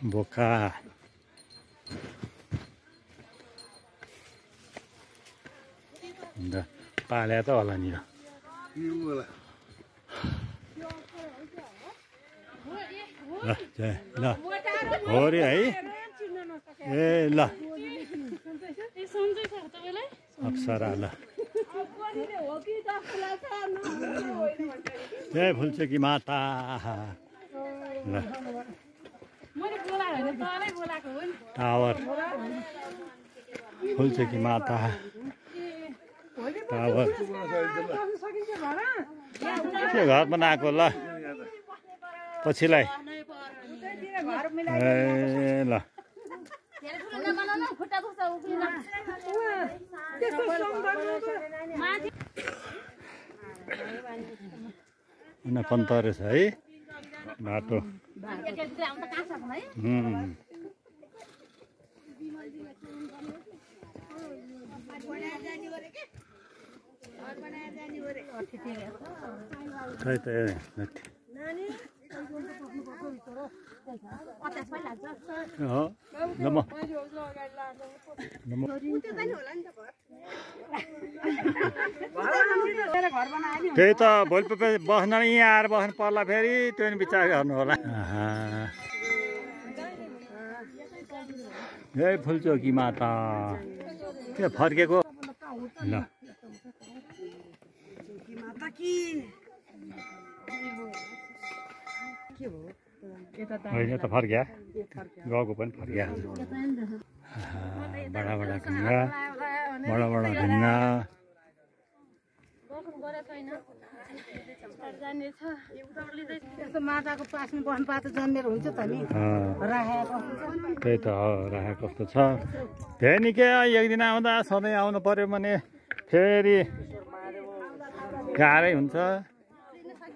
बोका पाल्या त होला नि ल हो रे है ए ल अप्सरा ल जय फुलचोकी माता ल टावर फुलचोकी माता टावर के घर बनाएको ल पछिलाई ए ल कन्त रहेछ है बाटो खै त त्यही त भोलि बस्न यहाँ आएर बस्नु पर्ला फेरि त्यो नि विचार गर्नु होला जय फुलचोकी माता के फर्केको ल होइन त फर्क्या गएको पनि फर्क्या बडा बडा ढुङ्गा ढुङ्गा माटाको पास्नु बस्नु पातो जन्मेर हुन्छ त नि त्यही त हो राखेको कस्तो छ फेरि निकै एक दिन आउँदा सधैँ आउनु पर्यो भने फेरि गाह्रै हुन्छ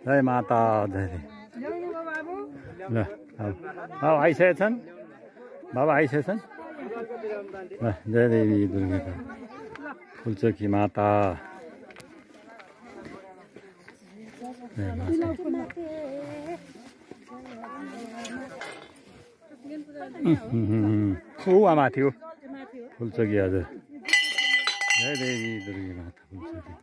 जय माता जय ल अब आइसकेका छन् बाबा आइसकेका छन् ल जय देवी दुर्गा फुलचोकी माता माथि हो फुलचोकी हजुर जय देवी दुर्गा माता फुलचोकी